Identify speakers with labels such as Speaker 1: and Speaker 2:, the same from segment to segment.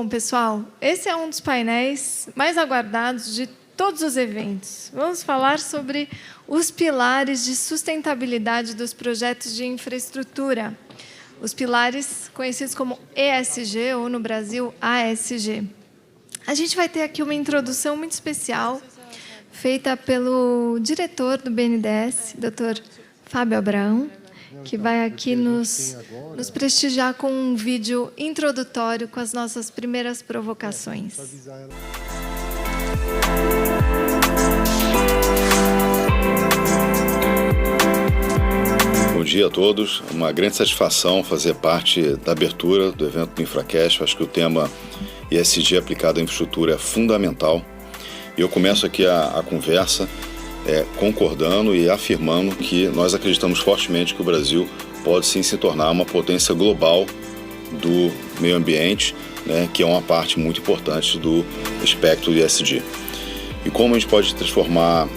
Speaker 1: Bom, pessoal, esse é um dos painéis mais aguardados de todos os eventos. Vamos falar sobre os pilares de sustentabilidade dos projetos de infraestrutura. Os pilares conhecidos como ESG, ou no Brasil, ASG. A gente vai ter aqui uma introdução muito especial, feita pelo diretor do BNDES, Dr. Fábio Abraão, que vai aqui nos prestigiar com um vídeo introdutório com as nossas primeiras provocações.
Speaker 2: Bom dia a todos, uma grande satisfação fazer parte da abertura do evento do InfraCast. Acho que o tema ESG aplicado à infraestrutura é fundamental. E eu começo aqui a conversa concordando e afirmando que nós acreditamos fortemente que o Brasil pode sim se tornar uma potência global do meio ambiente, né, que é uma parte muito importante do espectro ESG. E como a gente pode transformar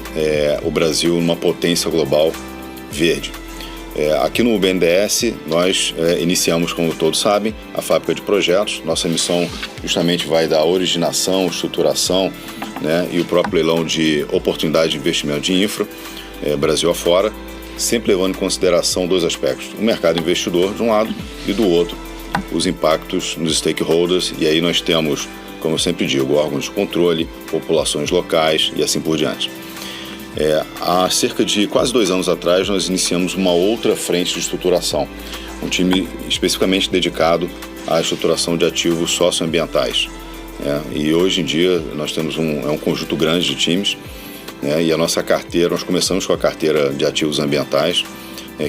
Speaker 2: o Brasil numa potência global verde? Aqui no BNDES, nós iniciamos, como todos sabem, a fábrica de projetos. Nossa missão justamente vai da originação, estruturação, né, e o próprio leilão de oportunidade de investimento de infra, Brasil afora, sempre levando em consideração dois aspectos: o mercado investidor, de um lado, e do outro, os impactos nos stakeholders. E aí nós temos, como eu sempre digo, órgãos de controle, populações locais e assim por diante. Há cerca de quase 2 anos atrás, nós iniciamos uma outra frente de estruturação, um time especificamente dedicado à estruturação de ativos socioambientais. E hoje em dia nós temos um conjunto grande de times, e a nossa carteira, nós começamos com a carteira de ativos ambientais,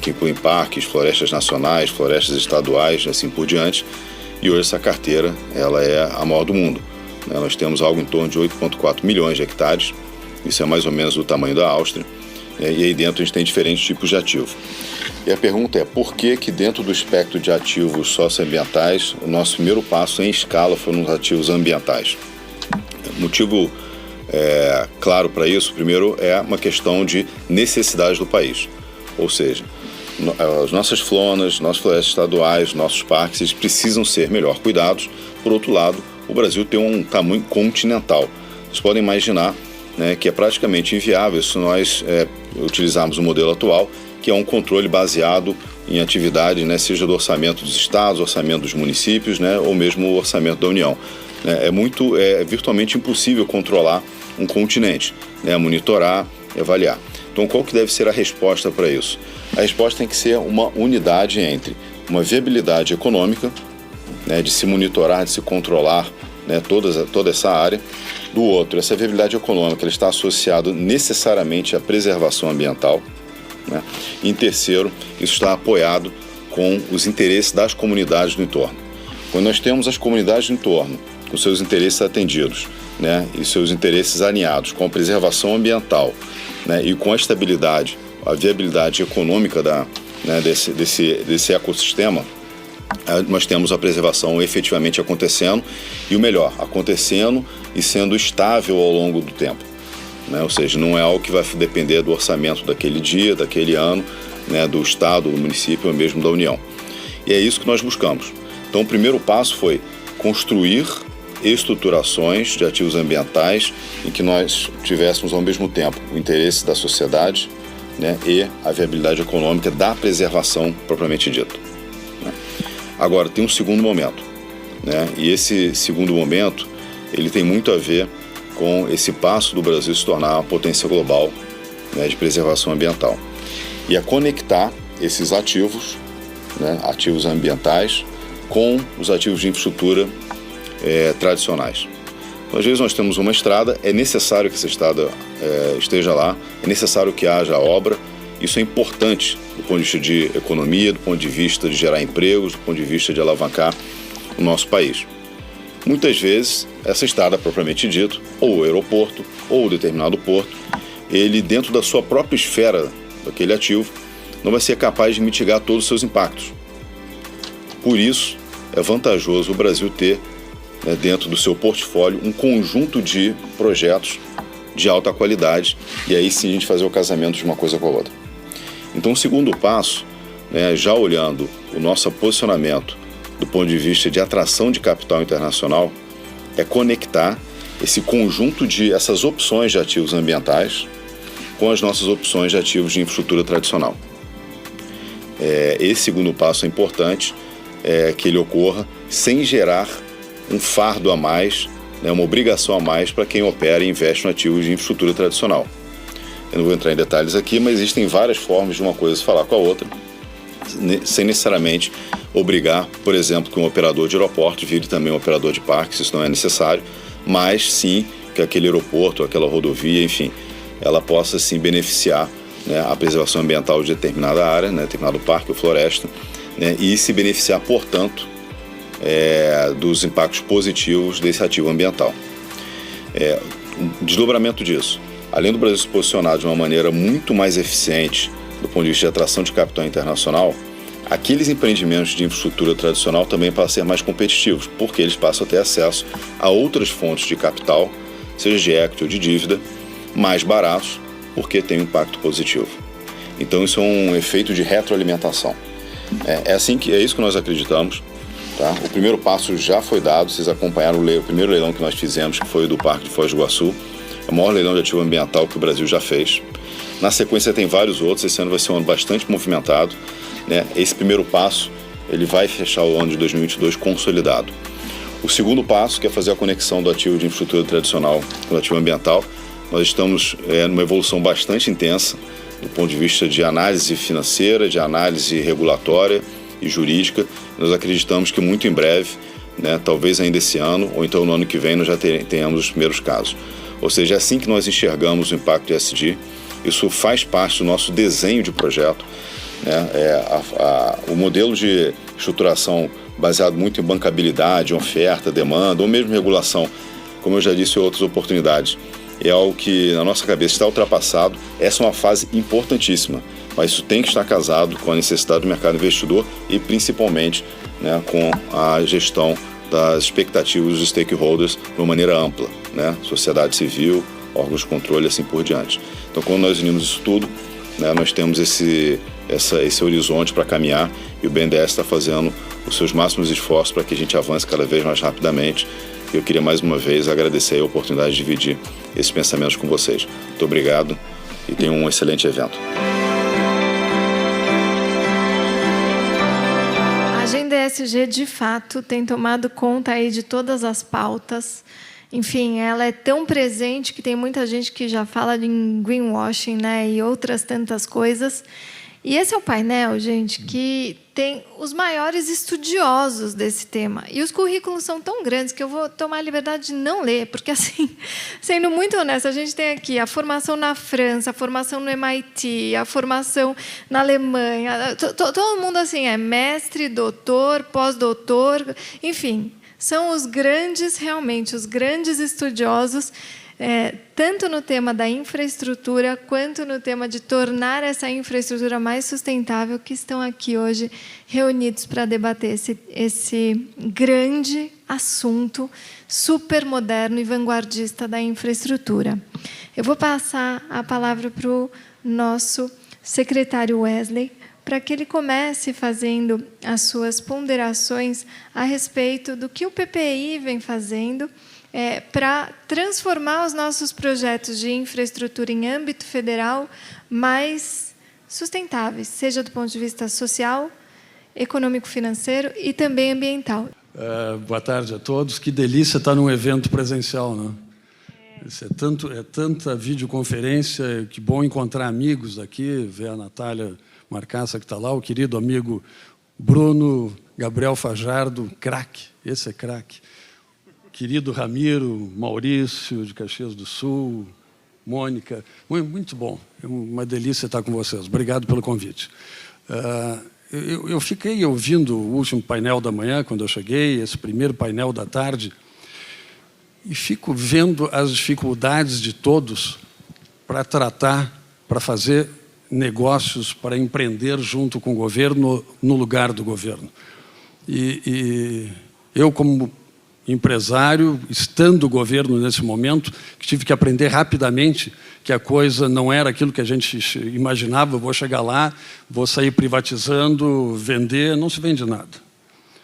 Speaker 2: que inclui parques, florestas nacionais, florestas estaduais e assim por diante, e hoje essa carteira ela é a maior do mundo. Nós temos algo em torno de 8,4 milhões de hectares. Isso é mais ou menos do tamanho da Áustria, e aí dentro a gente tem diferentes tipos de ativo. E a pergunta é: por que dentro do espectro de ativos socioambientais, o nosso primeiro passo em escala foram os ativos ambientais? O motivo claro para isso, primeiro, é uma questão de necessidade do país. Ou seja, as nossas flonas, nossas florestas estaduais, nossos parques, eles precisam ser melhor cuidados. Por outro lado, o Brasil tem um tamanho continental. Vocês podem imaginar, que é praticamente inviável se nós utilizarmos o modelo atual, que é um controle baseado em atividade, seja do orçamento dos estados, orçamento dos municípios, ou mesmo o orçamento da União. É virtualmente impossível controlar um continente, monitorar, avaliar. Então, qual que deve ser a resposta para isso? A resposta tem que ser uma unidade entre uma viabilidade econômica, de se monitorar, de se controlar, toda essa área. Do outro, essa viabilidade econômica ela está associada necessariamente à preservação ambiental. E em terceiro, isso está apoiado com os interesses das comunidades do entorno. Quando nós temos as comunidades do entorno com seus interesses atendidos, e seus interesses alinhados com a preservação ambiental, e com a estabilidade, a viabilidade econômica desse ecossistema, nós temos a preservação efetivamente acontecendo, e o melhor, acontecendo e sendo estável ao longo do tempo. Ou seja, não é algo que vai depender do orçamento daquele dia, daquele ano, do estado, do município ou mesmo da União. E é isso que nós buscamos. Então, o primeiro passo foi construir estruturações de ativos ambientais em que nós tivéssemos ao mesmo tempo o interesse da sociedade, e a viabilidade econômica da preservação propriamente dita. Agora, tem um segundo momento, e esse segundo momento ele tem muito a ver com esse passo do Brasil se tornar uma potência global, de preservação ambiental. E a conectar esses ativos, ativos ambientais, com os ativos de infraestrutura tradicionais. Então, às vezes nós temos uma estrada, é necessário que essa estrada esteja lá, é necessário que haja obra. Isso é importante do ponto de vista de economia, do ponto de vista de gerar empregos, do ponto de vista de alavancar o nosso país. Muitas vezes, essa estrada propriamente dito, ou o aeroporto, ou determinado porto, ele dentro da sua própria esfera daquele ativo, não vai ser capaz de mitigar todos os seus impactos. Por isso, é vantajoso o Brasil ter, dentro do seu portfólio, um conjunto de projetos de alta qualidade, e aí sim a gente fazer o casamento de uma coisa com a outra. Então, o segundo passo, já olhando o nosso posicionamento do ponto de vista de atração de capital internacional, é conectar esse conjunto de essas opções de ativos ambientais com as nossas opções de ativos de infraestrutura tradicional. Esse segundo passo é importante, que ele ocorra sem gerar um fardo a mais, né, uma obrigação a mais para quem opera e investe em ativos de infraestrutura tradicional. Eu não vou entrar em detalhes aqui, mas existem várias formas de uma coisa se falar com a outra, sem necessariamente obrigar, por exemplo, que um operador de aeroporto vire também um operador de parques, isso não é necessário, mas sim que aquele aeroporto, aquela rodovia, enfim, ela possa sim beneficiar, né, a preservação ambiental de determinada área, né, determinado parque ou floresta, né, e se beneficiar, portanto, dos impactos positivos desse ativo ambiental. Desdobramento disso. Além do Brasil se posicionar de uma maneira muito mais eficiente do ponto de vista de atração de capital internacional, aqueles empreendimentos de infraestrutura tradicional também passam a ser mais competitivos, porque eles passam a ter acesso a outras fontes de capital, seja de equity ou de dívida, mais baratos, porque tem um impacto positivo. Então isso é um efeito de retroalimentação. É isso que nós acreditamos. Tá? O primeiro passo já foi dado, vocês acompanharam o primeiro leilão que nós fizemos, que foi o do Parque de Foz do Iguaçu. É o maior leilão de ativo ambiental que o Brasil já fez. Na sequência tem vários outros, esse ano vai ser um ano bastante movimentado, né? Esse primeiro passo, ele vai fechar o ano de 2022 consolidado. O segundo passo, que é fazer a conexão do ativo de infraestrutura tradicional com o ativo ambiental, nós estamos numa evolução bastante intensa, do ponto de vista de análise financeira, de análise regulatória e jurídica. Nós acreditamos que muito em breve, né, talvez ainda esse ano, ou então no ano que vem, nós já tenhamos os primeiros casos. Ou seja, é assim que nós enxergamos o impacto ESG. Isso faz parte do nosso desenho de projeto, né? O modelo de estruturação baseado muito em bancabilidade, oferta, demanda, ou mesmo regulação, como eu já disse em outras oportunidades, é algo que na nossa cabeça está ultrapassado. Essa é uma fase importantíssima, mas isso tem que estar casado com a necessidade do mercado investidor e principalmente, né, com a gestão das expectativas dos stakeholders de uma maneira ampla, né? Sociedade civil, órgãos de controle e assim por diante. Então, quando nós unimos isso tudo, né, nós temos esse horizonte para caminhar e o BNDES está fazendo os seus máximos esforços para que a gente avance cada vez mais rapidamente. Eu queria mais uma vez agradecer a oportunidade de dividir esses pensamentos com vocês. Muito obrigado e tenham um excelente evento.
Speaker 1: A agenda ESG, de fato, tem tomado conta aí de todas as pautas. Enfim, ela é tão presente que tem muita gente que já fala em greenwashing, né, e outras tantas coisas. E esse é o painel, gente, que tem os maiores estudiosos desse tema. E os currículos são tão grandes que eu vou tomar a liberdade de não ler, porque, assim, sendo muito honesta, a gente tem aqui a formação na França, a formação no MIT, a formação na Alemanha. Todo mundo assim é mestre, doutor, pós-doutor, enfim, são os grandes, realmente, os grandes estudiosos, tanto no tema da infraestrutura, quanto no tema de tornar essa infraestrutura mais sustentável, que estão aqui hoje reunidos para debater esse grande assunto super moderno e vanguardista da infraestrutura. Eu vou passar a palavra para o nosso secretário Wesley, para que ele comece fazendo as suas ponderações a respeito do que o PPI vem fazendo para transformar os nossos projetos de infraestrutura em âmbito federal mais sustentáveis, seja do ponto de vista social, econômico-financeiro e também ambiental.
Speaker 3: Boa tarde a todos. Que delícia estar num evento presencial, né? É tanta videoconferência, que bom encontrar amigos aqui, ver a Natália Marcaça, que está lá, o querido amigo Bruno Gabriel Fajardo, craque, esse é craque. Querido Ramiro, Maurício, de Caxias do Sul, Mônica, muito bom, é uma delícia estar com vocês. Obrigado pelo convite. Eu fiquei ouvindo o último painel da manhã, quando eu cheguei, esse primeiro painel da tarde, e fico vendo as dificuldades de todos para tratar, para fazer negócios, para empreender junto com o governo, no lugar do governo. E eu, como empresário, estando o governo nesse momento, que tive que aprender rapidamente que a coisa não era aquilo que a gente imaginava, vou chegar lá, vou sair privatizando, vender, não se vende nada.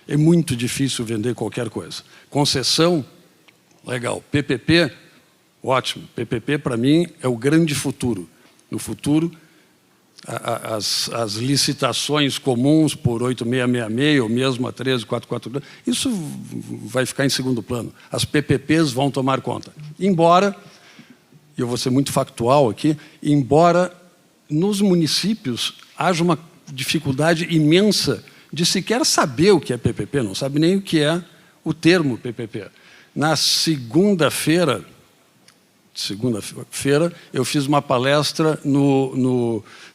Speaker 3: É muito difícil vender qualquer coisa. Concessão Legal. PPP, ótimo. PPP, para mim, é o grande futuro. No futuro, as licitações comuns por 8666 ou mesmo a 13442, isso vai ficar em segundo plano. As PPPs vão tomar conta. Embora, eu vou ser muito factual aqui, embora nos municípios haja uma dificuldade imensa de sequer saber o que é PPP, não sabe nem o que é o termo PPP. Na segunda-feira, eu fiz uma palestra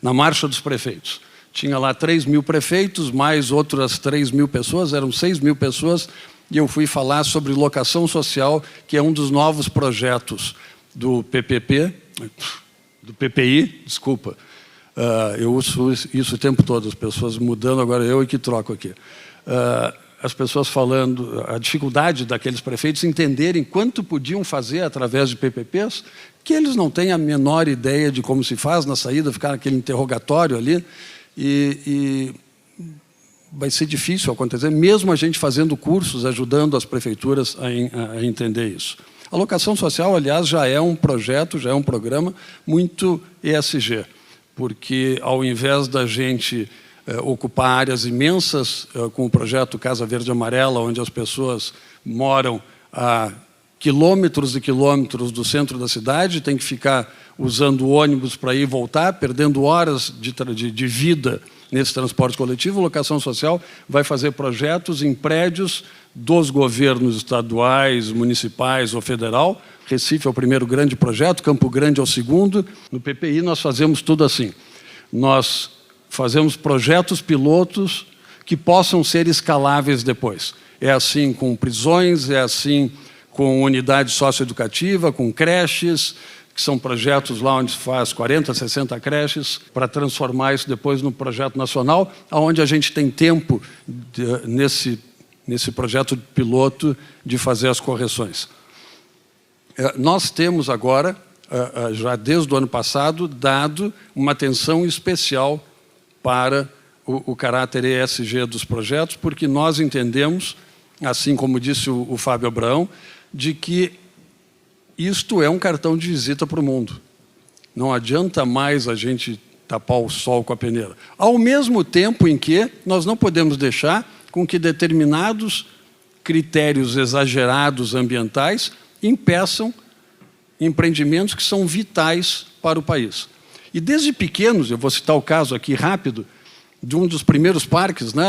Speaker 3: na Marcha dos Prefeitos. Tinha lá 3.000 prefeitos, mais outras 3.000 pessoas, eram 6.000 pessoas, e eu fui falar sobre locação social, que é um dos novos projetos do PPP, do PPI, desculpa. Eu uso isso o tempo todo, as pessoas mudando, agora eu que troco aqui. As pessoas falando a dificuldade daqueles prefeitos entenderem quanto podiam fazer através de PPPs, que eles não têm a menor ideia de como se faz na saída, ficar aquele interrogatório ali, e vai ser difícil acontecer, mesmo a gente fazendo cursos, ajudando as prefeituras a entender isso. A locação social, aliás, já é um projeto, já é um programa muito ESG, porque ao invés da gente ocupar áreas imensas com o projeto Casa Verde Amarela, onde as pessoas moram a quilômetros e quilômetros do centro da cidade, tem que ficar usando ônibus para ir e voltar, perdendo horas de vida nesse transporte coletivo. A locação social vai fazer projetos em prédios dos governos estaduais, municipais ou federal. Recife é o primeiro grande projeto, Campo Grande é o segundo. No PPI nós fazemos tudo assim. Nós fazemos projetos pilotos que possam ser escaláveis depois. É assim com prisões, é assim com unidade socioeducativa, com creches, que são projetos lá onde se faz 40, 60 creches, para transformar isso depois num projeto nacional, onde a gente tem tempo, nesse projeto piloto, de fazer as correções. Nós temos agora, já desde o ano passado, dado uma atenção especial para o caráter ESG dos projetos, porque nós entendemos, assim como disse o Fábio Abraão, de que isto é um cartão de visita para o mundo. Não adianta mais a gente tapar o sol com a peneira. Ao mesmo tempo em que nós não podemos deixar com que determinados critérios exagerados ambientais impeçam empreendimentos que são vitais para o país. E desde pequenos, eu vou citar o caso aqui rápido, de um dos primeiros parques, né,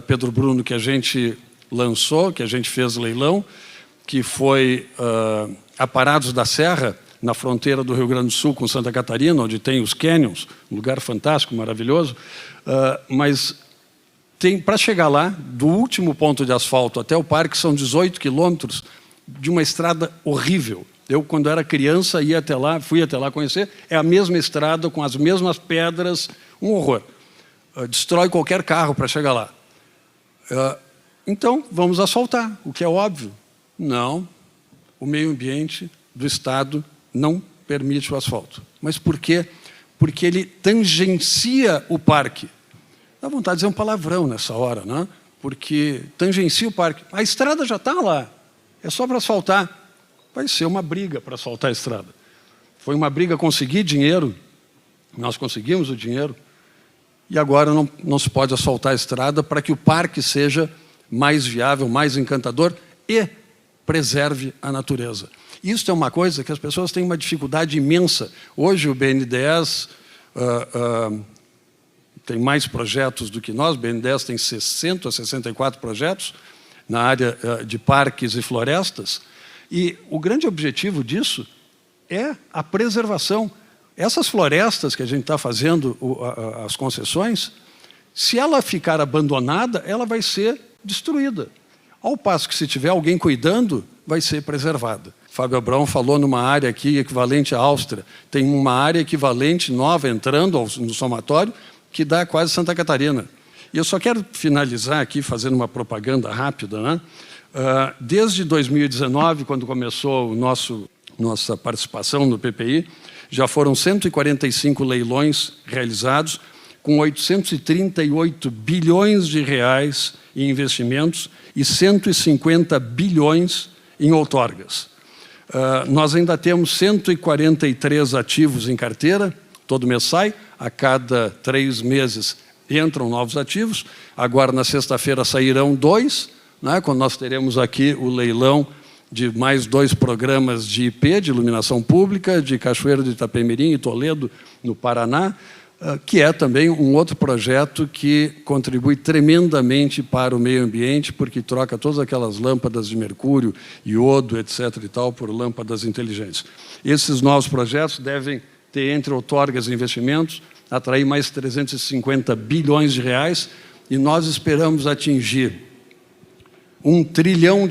Speaker 3: Pedro Bruno, que a gente lançou, que a gente fez leilão, que foi Aparados da Serra, na fronteira do Rio Grande do Sul com Santa Catarina, onde tem os canyons, um lugar fantástico, maravilhoso, mas para chegar lá, do último ponto de asfalto até o parque, são 18 quilômetros de uma estrada horrível. Eu, quando era criança, ia até lá, fui até lá conhecer, é a mesma estrada, com as mesmas pedras, um horror. Destrói qualquer carro para chegar lá. Então, vamos asfaltar, o que é óbvio. Não, o meio ambiente do Estado não permite o asfalto. Mas por quê? Porque ele tangencia o parque. Dá vontade de dizer um palavrão nessa hora, né? Porque tangencia o parque. A estrada já está lá, é só para asfaltar. Vai ser uma briga para asfaltar a estrada. Foi uma briga conseguir dinheiro, nós conseguimos o dinheiro, e agora não se pode asfaltar a estrada para que o parque seja mais viável, mais encantador e preserve a natureza. Isso é uma coisa que as pessoas têm uma dificuldade imensa. Hoje o BNDES tem mais projetos do que nós, o BNDES tem 60 a 64 projetos na área de parques e florestas, e o grande objetivo disso é a preservação. Essas florestas que a gente está fazendo, as concessões, se ela ficar abandonada, ela vai ser destruída. Ao passo que, se tiver alguém cuidando, vai ser preservada. Fábio Abraão falou numa área aqui equivalente à Áustria. Tem uma área equivalente nova entrando no somatório que dá quase Santa Catarina. E eu só quero finalizar aqui fazendo uma propaganda rápida, né? Desde 2019, quando começou nossa participação no PPI, já foram 145 leilões realizados, com 838 bilhões de reais em investimentos e 150 bilhões em outorgas. Nós ainda temos 143 ativos em carteira, todo mês sai, a cada 3 meses entram novos ativos. Agora, na sexta-feira, sairão 2, né, quando nós teremos aqui o leilão de mais 2 programas de IP, de iluminação pública, de Cachoeiro de Itapemirim e Toledo, no Paraná, que é também um outro projeto que contribui tremendamente para o meio ambiente, porque troca todas aquelas lâmpadas de mercúrio, iodo, etc. e tal, por lâmpadas inteligentes. Esses novos projetos devem ter, entre outorgas e investimentos, atrair mais 350 bilhões de reais, e nós esperamos atingir R$1 trilhão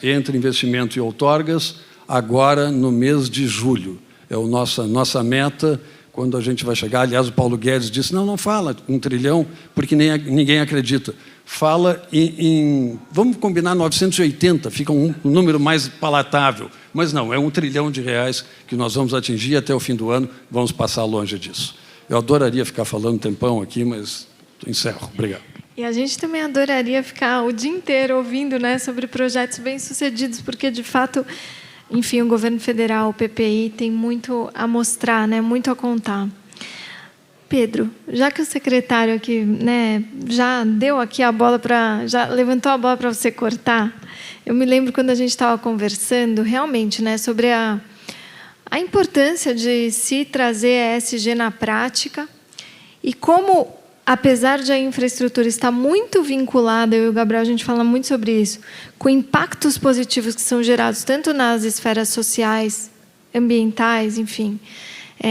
Speaker 3: entre investimento e outorgas agora no mês de julho. É a nossa meta. Quando a gente vai chegar, aliás, o Paulo Guedes disse, não fala 1 trilhão, porque ninguém acredita. Fala em vamos combinar 980, fica um número mais palatável. Mas não, é R$1 trilhão que nós vamos atingir até o fim do ano, vamos passar longe disso. Eu adoraria ficar falando um tempão aqui, mas encerro. Obrigado.
Speaker 1: E a gente também adoraria ficar o dia inteiro ouvindo, né, sobre projetos bem-sucedidos, porque, de fato, enfim, o governo federal, o PPI, tem muito a mostrar, né, muito a contar. Pedro, já que o secretário aqui, né, já deu aqui a bola já levantou a bola para você cortar, eu me lembro quando a gente estava conversando, realmente, né, sobre a importância de se trazer ESG na prática e como, apesar de a infraestrutura estar muito vinculada, eu e o Gabriel, a gente fala muito sobre isso, com impactos positivos que são gerados tanto nas esferas sociais, ambientais, enfim,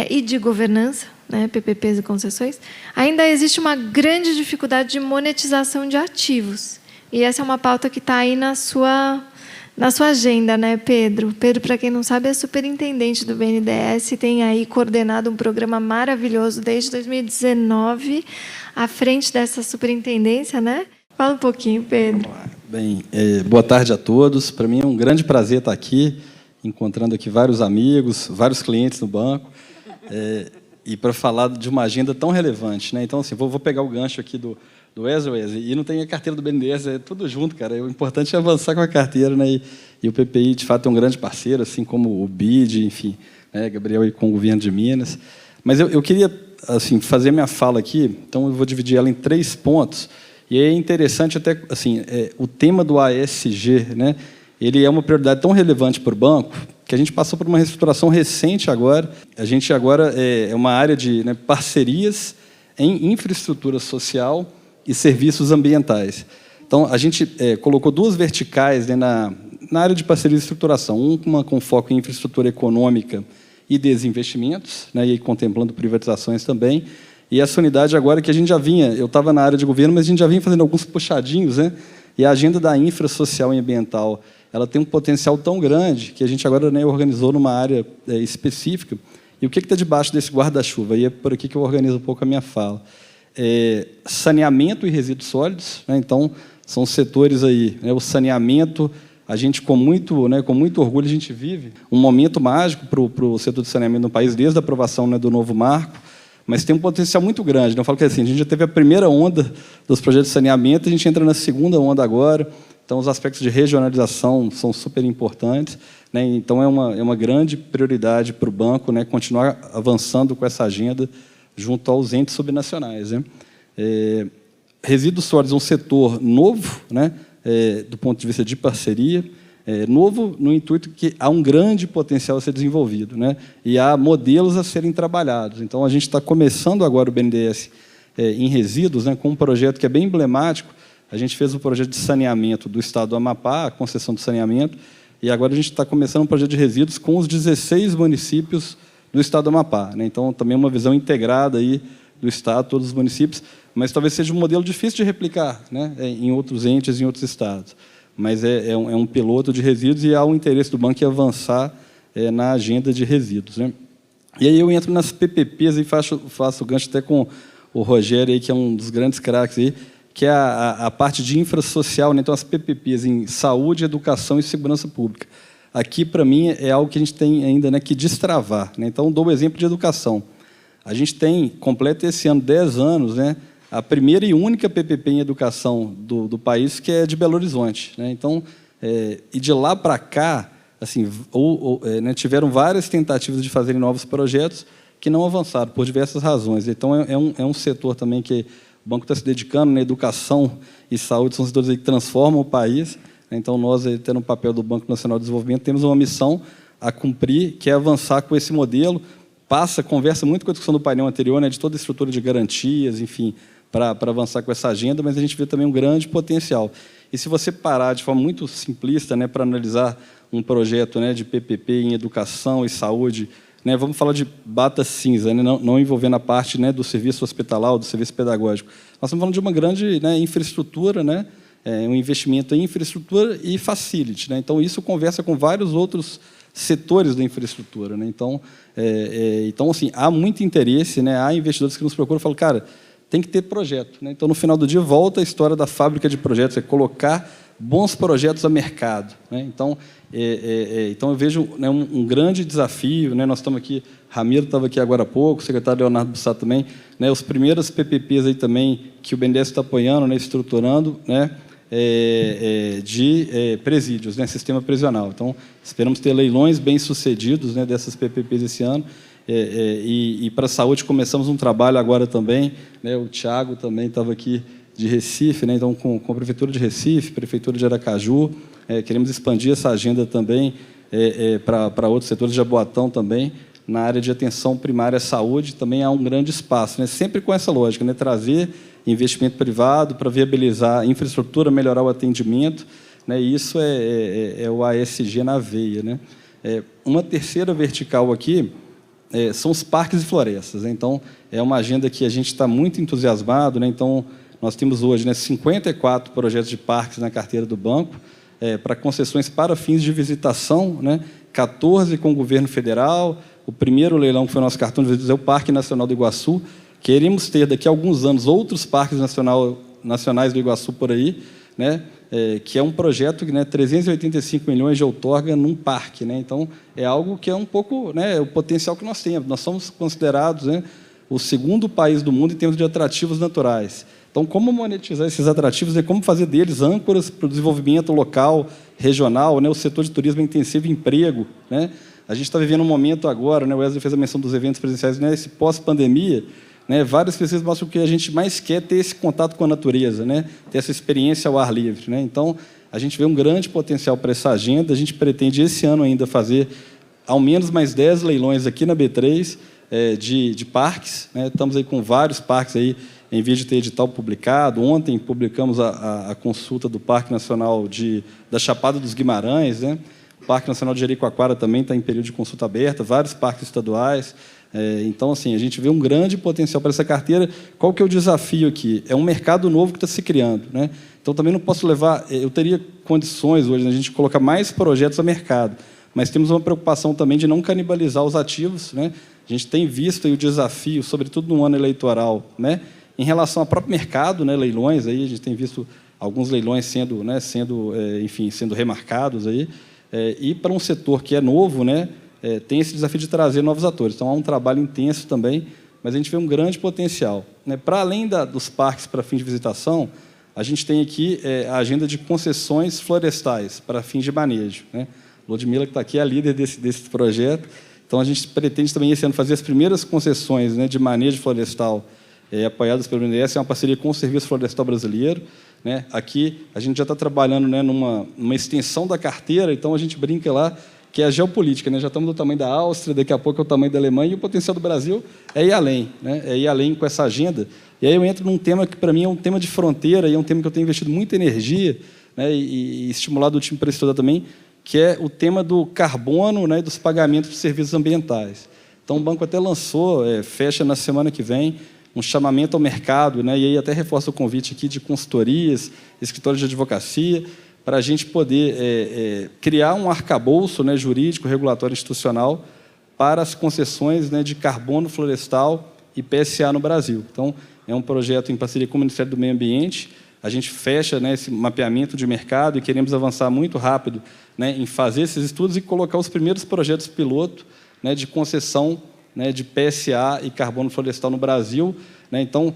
Speaker 1: e de governança, né, PPPs e concessões, ainda existe uma grande dificuldade de monetização de ativos. E essa é uma pauta que está aí na sua agenda, né, Pedro? Pedro, para quem não sabe, é superintendente do BNDES, tem aí coordenado um programa maravilhoso desde 2019, à frente dessa superintendência, né? Fala um pouquinho, Pedro.
Speaker 4: Bem, boa tarde a todos. Para mim é um grande prazer estar aqui, encontrando aqui vários amigos, vários clientes no banco, e para falar de uma agenda tão relevante, né? Então, assim, vou pegar o gancho aqui do Wesley, e não tem a carteira do BNDES, é tudo junto, cara. O importante é avançar com a carteira, né? E o PPI, de fato, é um grande parceiro, assim como o BID, enfim, né? Gabriel e com o governo de Minas. Mas eu queria, assim, fazer minha fala aqui, então eu vou dividir ela em 3 pontos. E é interessante até, assim, o tema do ASG, né? Ele é uma prioridade tão relevante para o banco que a gente passou por uma reestruturação recente agora. A gente agora é uma área de, né, parcerias em infraestrutura social e serviços ambientais. Então, a gente colocou 2 verticais, né, na área de parceria e estruturação, uma com foco em infraestrutura econômica e desinvestimentos, né, e aí contemplando privatizações também, e essa unidade agora que a gente já vinha, eu estava na área de governo, mas a gente já vinha fazendo alguns puxadinhos, né, e a agenda da infra social e ambiental, ela tem um potencial tão grande que a gente agora, né, organizou numa área específica. E o que está debaixo desse guarda-chuva? E é por aqui que eu organizo um pouco a minha fala. Saneamento e resíduos sólidos, né? Então, são setores aí, né? O saneamento, a gente com muito orgulho, a gente vive um momento mágico para o setor de saneamento no país, desde a aprovação, né, do novo marco, mas tem um potencial muito grande, né? Eu falo que assim, a gente já teve a primeira onda dos projetos de saneamento, a gente entra na segunda onda agora, então os aspectos de regionalização são super importantes, né? Então é uma grande prioridade para o banco, né, continuar avançando com essa agenda junto aos entes subnacionais, né? Resíduos sólidos é um setor novo, né, do ponto de vista de parceria, novo no intuito que há um grande potencial a ser desenvolvido, né, e há modelos a serem trabalhados. Então, a gente está começando agora o BNDES em resíduos, né, com um projeto que é bem emblemático. A gente fez o projeto de saneamento do Estado do Amapá, a concessão de saneamento, e agora a gente está começando um projeto de resíduos com os 16 municípios do Estado do Amapá, né? Então, também uma visão integrada aí do Estado, todos os municípios, mas talvez seja um modelo difícil de replicar, né, em outros entes, em outros estados. Mas é um piloto de resíduos e há um interesse do banco em avançar na agenda de resíduos, né? E aí eu entro nas PPPs e faço o gancho até com o Rogério, aí, que é um dos grandes craques aí, que é a parte de infrasocial, né? Então, as PPPs em saúde, educação e segurança pública. Aqui, para mim, é algo que a gente tem ainda, né, que destravar, né? Então, dou o exemplo de educação. A gente completa esse ano 10 anos, né, a primeira e única PPP em educação do país, que é de Belo Horizonte, né? Então, E de lá para cá, assim, né, tiveram várias tentativas de fazerem novos projetos que não avançaram, por diversas razões. Então, é um setor também que o banco está se dedicando, né, educação e saúde são setores aí que transformam o país. Então, nós, tendo o papel do Banco Nacional de Desenvolvimento, temos uma missão a cumprir, que é avançar com esse modelo. Conversa muito com a discussão do painel anterior, né, de toda a estrutura de garantias, enfim, para avançar com essa agenda, mas a gente vê também um grande potencial. E se você parar de forma muito simplista, né, para analisar um projeto, né, de PPP em educação e saúde, né, vamos falar de bata cinza, né, não envolvendo a parte, né, do serviço hospitalar, do serviço pedagógico. Nós estamos falando de uma grande, né, infraestrutura, né, um investimento em infraestrutura e facility, né? Então, isso conversa com vários outros setores da infraestrutura, né? Então, assim, há muito interesse, né? Há investidores que nos procuram e falam, cara, tem que ter projeto, né? Então, no final do dia, volta a história da fábrica de projetos, é colocar bons projetos a mercado, né? Então, eu vejo, né, um grande desafio, né? Nós estamos aqui, Ramiro estava aqui agora há pouco, o secretário Leonardo Bussato também, né? Os primeiros PPPs aí também que o BNDES está apoiando, né? Estruturando, né? De presídios, né, sistema prisional. Então, esperamos ter leilões bem-sucedidos, né, dessas PPPs esse ano. E para a saúde começamos um trabalho agora também, né, o Tiago também estava aqui de Recife, né, então com a Prefeitura de Recife, Prefeitura de Aracaju, queremos expandir essa agenda também para outros setores de Jaboatão também. Na área de atenção primária à saúde também há um grande espaço, né, sempre com essa lógica, né, trazer investimento privado para viabilizar a infraestrutura, melhorar o atendimento, né? Isso é o ASG na veia, né? Uma terceira vertical aqui são os parques e florestas, né? Então, é uma agenda que a gente está muito entusiasmado, né? Então, nós temos hoje, né, 54 projetos de parques na carteira do banco, para concessões para fins de visitação, né? 14 com o governo federal. O primeiro leilão que foi o nosso cartão de visitas é o Parque Nacional do Iguaçu. Queremos ter, daqui a alguns anos, outros parques nacionais do Iguaçu por aí, né, que é um projeto que, né, 385 milhões de outorga num parque, né? Então, é algo que é um pouco, né, o potencial que nós temos. Nós somos considerados, né, o segundo país do mundo em termos de atrativos naturais. Então, como monetizar esses atrativos, né, como fazer deles âncoras para o desenvolvimento local, regional, né, o setor de turismo intensivo, emprego, né? A gente está vivendo um momento agora, né, o Wesley fez a menção dos eventos presenciais, né, esse pós-pandemia, né, várias pesquisas mostram que a gente mais quer ter esse contato com a natureza, né, ter essa experiência ao ar livre, né? Então, a gente vê um grande potencial para essa agenda. A gente pretende, esse ano ainda, fazer ao menos mais 10 leilões aqui na B3 de parques, né? Estamos aí com vários parques aí em vez de ter edital publicado. Ontem publicamos a consulta do Parque Nacional da Chapada dos Guimarães, né? O Parque Nacional de Jericoacoara também está em período de consulta aberta, vários parques estaduais. Então, assim, a gente vê um grande potencial para essa carteira. Qual que é o desafio aqui? É um mercado novo que está se criando, né? Então, também não posso levar... Eu teria condições hoje, né, a gente colocar mais projetos a mercado, mas temos uma preocupação também de não canibalizar os ativos, né? A gente tem visto aí o desafio, sobretudo no ano eleitoral, né, em relação ao próprio mercado, né, leilões. Aí a gente tem visto alguns leilões sendo remarcados aí, e para um setor que é novo, né, tem esse desafio de trazer novos atores. Então, há um trabalho intenso também, mas a gente vê um grande potencial, né? Para além dos parques para fins de visitação, a gente tem aqui a agenda de concessões florestais para fins de manejo, né? Ludmila, que está aqui, é a líder desse projeto. Então, a gente pretende também, esse ano, fazer as primeiras concessões, né, de manejo florestal apoiadas pelo BNDES, é uma parceria com o Serviço Florestal Brasileiro, né? Aqui, a gente já está trabalhando, né, numa extensão da carteira, então a gente brinca lá que é a geopolítica, né? Já estamos do tamanho da Áustria, daqui a pouco é o tamanho da Alemanha, e o potencial do Brasil é ir além, né? É ir além com essa agenda. E aí eu entro num tema que, para mim, é um tema de fronteira, e é um tema que eu tenho investido muita energia, né, e estimulado o time para estudar também, que é o tema do carbono, né, e dos pagamentos de serviços ambientais. Então, o banco até lançou, fecha na semana que vem, um chamamento ao mercado, né, e aí até reforça o convite aqui de consultorias, escritórios de advocacia, para a gente poder criar um arcabouço, né, jurídico, regulatório, institucional para as concessões, né, de carbono florestal e PSA no Brasil. Então, é um projeto em parceria com o Ministério do Meio Ambiente. A gente fecha, né, esse mapeamento de mercado e queremos avançar muito rápido, né, em fazer esses estudos e colocar os primeiros projetos piloto, né, de concessão né, de PSA e carbono florestal no Brasil, né? Então,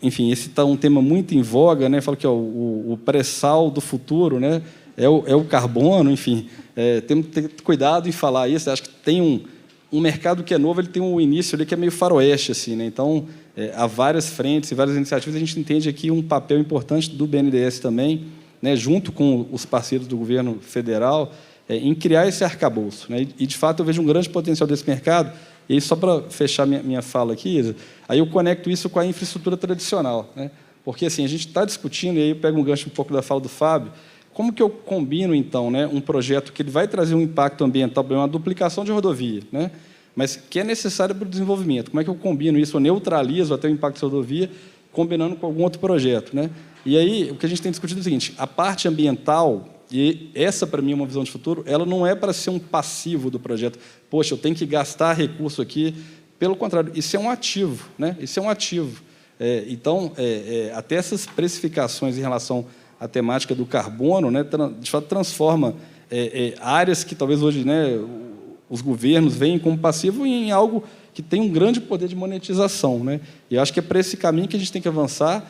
Speaker 4: enfim, esse está um tema muito em voga, né? Fala que o pré-sal do futuro, né, é o carbono, enfim. Temos que ter cuidado em falar isso. Acho que tem um mercado que é novo, ele tem um início ali que é meio faroeste, assim, né? Então, há várias frentes e várias iniciativas. A gente entende aqui um papel importante do BNDES também, né, junto com os parceiros do governo federal, em criar esse arcabouço, né? E, de fato, eu vejo um grande potencial desse mercado. E aí, só para fechar minha fala aqui, Isa, aí eu conecto isso com a infraestrutura tradicional, né? Porque assim, a gente está discutindo, e aí eu pego um gancho um pouco da fala do Fábio, como que eu combino, então, né, um projeto que ele vai trazer um impacto ambiental, uma duplicação de rodovia, né, mas que é necessário para o desenvolvimento? Como é que eu combino isso? Eu neutralizo até o impacto de rodovia, combinando com algum outro projeto, né? E aí, o que a gente tem discutido é o seguinte: a parte ambiental, e essa, para mim, é uma visão de futuro, ela não é para ser um passivo do projeto. Poxa, eu tenho que gastar recurso aqui. Pelo contrário, isso é um ativo, né? Isso é um ativo. Então, até essas precificações em relação à temática do carbono, né, de fato, transforma áreas que talvez hoje, né, os governos veem como passivo em algo que tem um grande poder de monetização, né? E eu acho que é para esse caminho que a gente tem que avançar,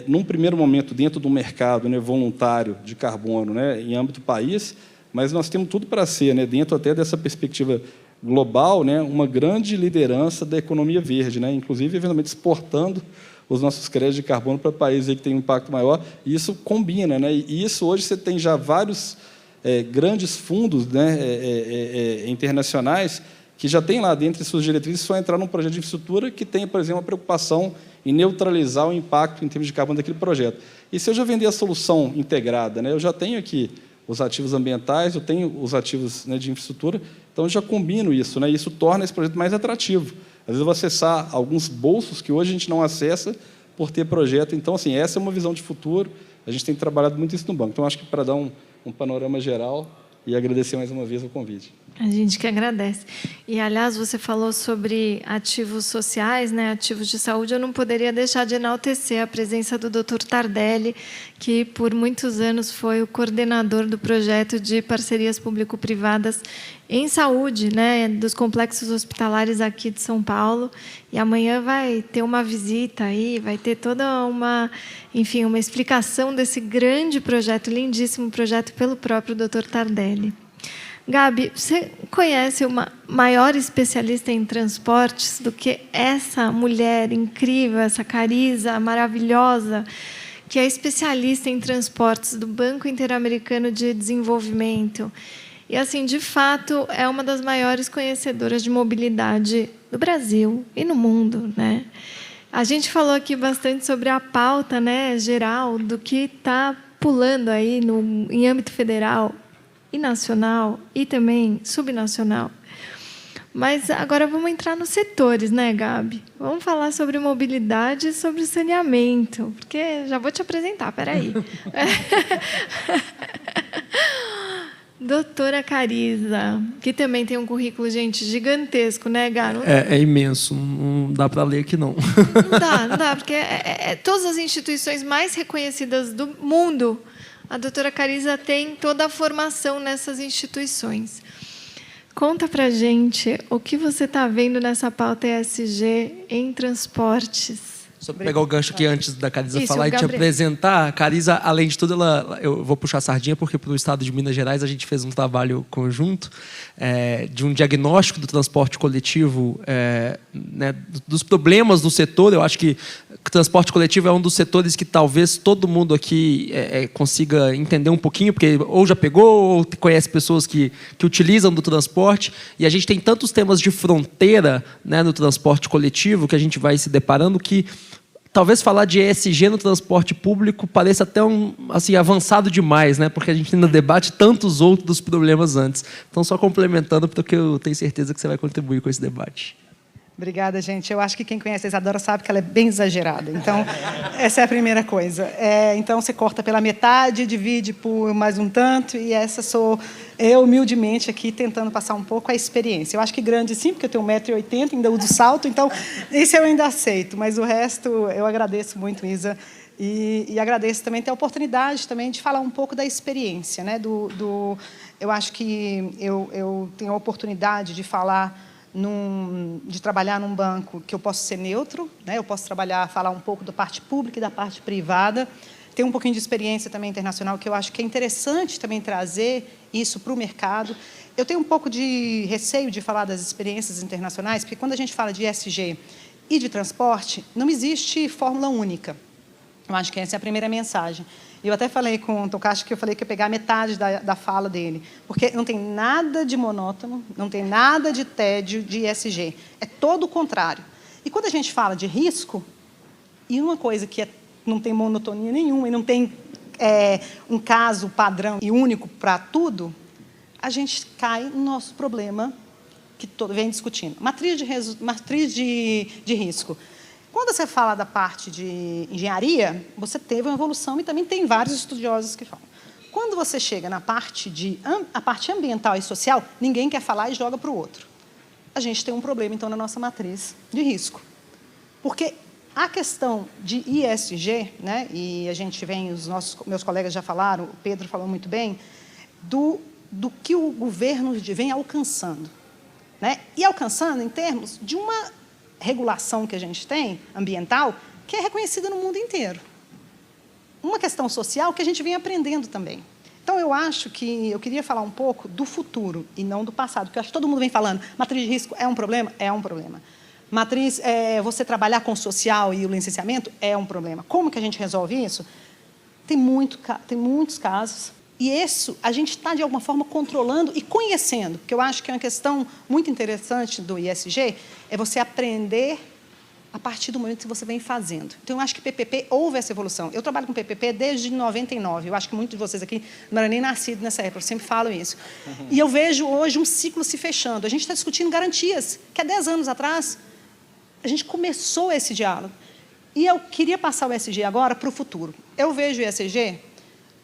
Speaker 4: num primeiro momento, dentro do mercado, né, voluntário de carbono, né, em âmbito país, mas nós temos tudo para ser, né, dentro até dessa perspectiva global, né, uma grande liderança da economia verde, né, inclusive, eventualmente, exportando os nossos créditos de carbono para países aí que têm um impacto maior, e isso combina, né, e isso hoje você tem já vários grandes fundos, né, internacionais que já tem lá dentro de suas diretrizes só entrar num projeto de infraestrutura que tenha, por exemplo, uma preocupação em neutralizar o impacto em termos de carbono daquele projeto. E se eu já vender a solução integrada, né, eu já tenho aqui os ativos ambientais, eu tenho os ativos, né, de infraestrutura, então eu já combino isso, né, e isso torna esse projeto mais atrativo. Às vezes eu vou acessar alguns bolsos que hoje a gente não acessa por ter projeto. Então, assim, essa é uma visão de futuro. A gente tem trabalhado muito isso no banco. Então, acho que para dar um panorama geral e agradecer mais uma vez o convite.
Speaker 1: A gente que agradece. E, aliás, você falou sobre ativos sociais, né, ativos de saúde. Eu não poderia deixar de enaltecer a presença do Dr. Tardelli, que, por muitos anos, foi o coordenador do projeto de parcerias público-privadas em saúde, né, dos complexos hospitalares aqui de São Paulo. E amanhã vai ter uma visita aí, vai ter toda uma, enfim, uma explicação desse grande projeto, lindíssimo projeto, pelo próprio Dr. Tardelli. Gabi, você conhece uma maior especialista em transportes do que essa mulher incrível, essa Carisa maravilhosa, que é especialista em transportes do Banco Interamericano de Desenvolvimento? E, assim, de fato, é uma das maiores conhecedoras de mobilidade do Brasil e no mundo, né? A gente falou aqui bastante sobre a pauta, né, geral do que está pulando aí em âmbito federal e nacional e também subnacional. Mas agora vamos entrar nos setores, né, Gabi? Vamos falar sobre mobilidade e sobre saneamento, porque já vou te apresentar, peraí. Doutora Carisa, que também tem um currículo, gente, gigantesco, né, Gá?
Speaker 5: É imenso, não dá para ler aqui, não.
Speaker 1: Não dá, porque todas as instituições mais reconhecidas do mundo, a doutora Carisa tem toda a formação nessas instituições. Conta para a gente o que você está vendo nessa pauta ESG em transportes.
Speaker 5: Só para pegar o gancho aqui antes da Carisa falar e te
Speaker 1: Gabriel.
Speaker 5: apresentar, a Carisa, além de tudo, eu vou puxar a sardinha, porque para o estado de Minas Gerais a gente fez um trabalho conjunto de um diagnóstico do transporte coletivo, né, dos problemas do setor. Eu acho que o transporte coletivo é um dos setores que talvez todo mundo aqui consiga entender um pouquinho, porque ou já pegou, ou conhece pessoas que utilizam do transporte, e a gente tem tantos temas de fronteira, né, no transporte coletivo que a gente vai se deparando que talvez falar de ESG no transporte público pareça até assim, avançado demais, né? Porque a gente ainda debate tantos outros problemas antes. Então, só complementando, porque eu tenho certeza que você vai contribuir com esse debate.
Speaker 6: Obrigada, gente. Eu acho que quem conhece a Isadora sabe que ela é bem exagerada. Então, essa é a primeira coisa. Então, você corta pela metade, divide por mais um tanto, e essa sou eu, humildemente, aqui, tentando passar um pouco a experiência. Eu acho que grande, sim, porque eu tenho 1,80 m, ainda uso salto, então, isso eu ainda aceito. Mas o resto, eu agradeço muito, Isa, e agradeço também ter a oportunidade também de falar um pouco da experiência, né? Eu acho que eu tenho a oportunidade de falar de trabalhar num banco que eu posso ser neutro, né? Eu posso falar um pouco da parte pública e da parte privada. Tenho um pouquinho de experiência também internacional, que eu acho que é interessante também trazer isso para o mercado. Eu tenho um pouco de receio de falar das experiências internacionais, porque quando a gente fala de ESG e de transporte, não existe fórmula única. Eu acho que essa é a primeira mensagem. Eu até falei com o Tokashi que eu falei que ia pegar metade da fala dele, porque não tem nada de monótono, não tem nada de tédio de ESG. É todo o contrário. E quando a gente fala de risco, e uma coisa que não tem monotonia nenhuma e não tem um caso padrão e único para tudo, a gente cai no nosso problema que todo vem discutindo. Matriz de risco. Quando você fala da parte de engenharia, você teve uma evolução e também tem vários estudiosos que falam. Quando você chega na parte a parte ambiental e social, ninguém quer falar e joga para o outro. A gente tem um problema, então, na nossa matriz de risco. Porque a questão de ESG, né, e a gente vem, meus colegas já falaram, o Pedro falou muito bem, do que o governo vem alcançando. Né, e alcançando em termos de uma regulação que a gente tem, ambiental, que é reconhecida no mundo inteiro. Uma questão social que a gente vem aprendendo também. Então, eu acho que eu queria falar um pouco do futuro e não do passado, porque eu acho que todo mundo vem falando, matriz de risco é um problema? É um problema. Matriz, você trabalhar com o social e o licenciamento é um problema. Como que a gente resolve isso? Tem muitos casos. E isso a gente está, de alguma forma, controlando e conhecendo, porque eu acho que é uma questão muito interessante do ESG, é você aprender a partir do momento que você vem fazendo. Então, eu acho que PPP houve essa evolução. Eu trabalho com PPP desde 99, eu acho que muitos de vocês aqui não eram nem nascidos nessa época, eu sempre falo isso. E eu vejo hoje um ciclo se fechando. A gente está discutindo garantias, que há 10 anos atrás, a gente começou esse diálogo. E eu queria passar o ESG agora para o futuro. Eu vejo o ESG